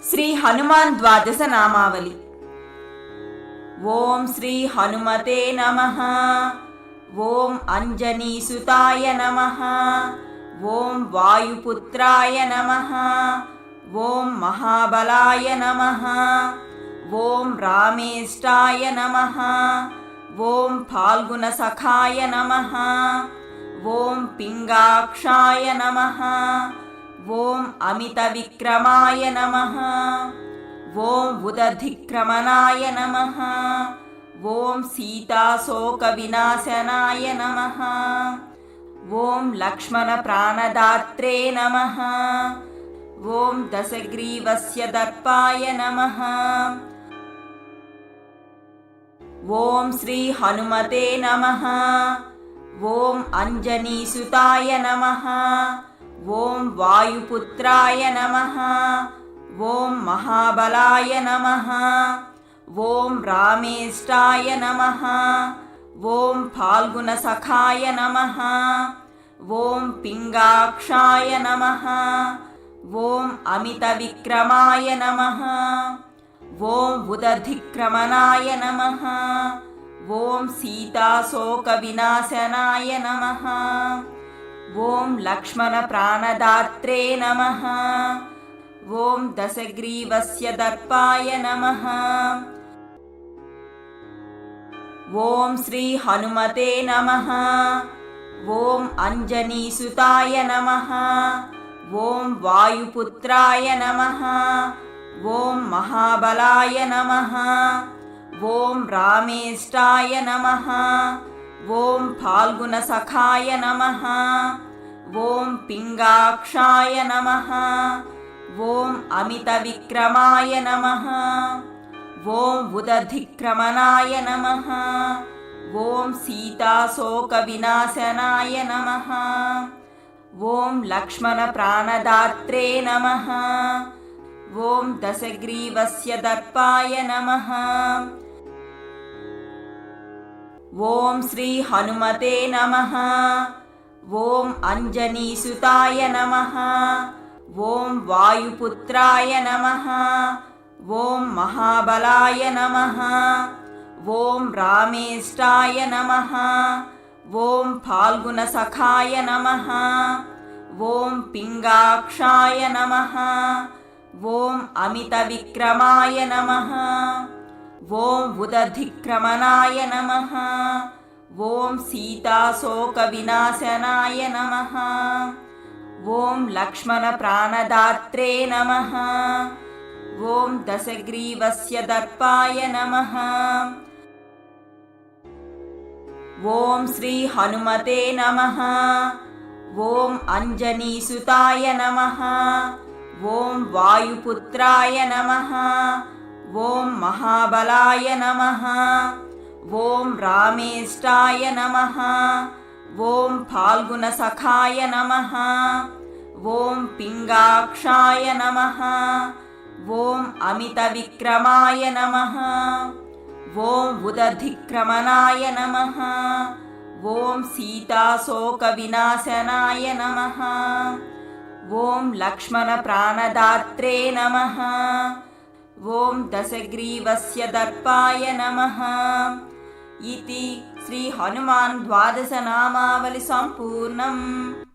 श्री हनुमान द्वादश नामावली। ओम श्री हनुमते नमः। ओम अंजनीसुताय नमः। ओम वायुपुत्राय नमः। ओम महाबलाय नमः। ओम रामेष्टाय नमः। ओम फाल्गुनसखाय नमः। ओम पिंगाक्षाय नमः। ओम अमितविक्रमाय नमः। ओम उदधिक्रमणाय नमः। ओम सीताशोकविनाशनाय नमः। ओम लक्ष्मणप्राणदात्रे नमः। ओम दशग्रीवस्य दर्पाय नमः। ओम श्री हनुमते नमः। ओम अंजनीसुताय नमः। ओम वायुपुत्राय नमः। ओम महाबलाय नमः। ओम रामेष्टाय नमः। ओम फाल्गुनसखाय नमः। ओम पिंगाक्षाय नमः। ओम अमितविक्रमाय नमः। ओम उदधिक्रमणाय नमः। ओम सीताशोकविनाशनाय नमः। ओम लक्ष्मणप्राणदात्रे नमः। ओम दशग्रीवस्य दर्पाय नमः। ओम श्री हनुमते नमः। ओम अंजनीसुताय नमः। ओम वायुपुत्राय नमः। ओम महाबलाय नमः। ओम रामेष्टाय नमः। ओम फाल्गुनसखाय नमः। ओम पिंगाक्षाय नमः। ओम अमितविक्रमाय नमः। ओम उदधिक्रमणाय नमः। ओम सीताशोकविनाशनाय नमः। ओम लक्ष्मणप्राणदात्रे नमः। ओम दशग्रीवस्य दर्पाय नमः। ओम श्री हनुमते नमः। ओम अंजनीसुताय नमः। ओम वायुपुत्राय नमः। ओम महाबलाय नमः। ओम रामेष्टाय नमः। ओम फाल्गुनसखाय नमः। ओम पिंगाक्षाय नमः। ओम अमितविक्रमाय नमः। ओम उदधिक्रमणाय नमः। ओम सीताशोकविनाशनाय नमः। ओम लक्ष्मणप्राणदात्रे नमः। ओम दशग्रीवस्य दर्पाय नमः। ओम श्री हनुमते नमः। ओम अंजनीसुताय नमः। ओम वायुपुत्राय नमः। ओम महाबलाय नमः। ओम रामेष्टाय नमः। ओम फाल्गुनसखाय नमः। ओम पिंगाक्षाय नमः। ओम अमितविक्रमाय नमः। ओम उदधिक्रमणाय नमः। ओम सीताशोकविनाशनाय नमः। ओम लक्ष्मणप्राणदात्रे नमः। ओम दशग्रीवस्य दर्पाय नमः। इति श्री हनुमान द्वादश नामावली संपूर्णम्।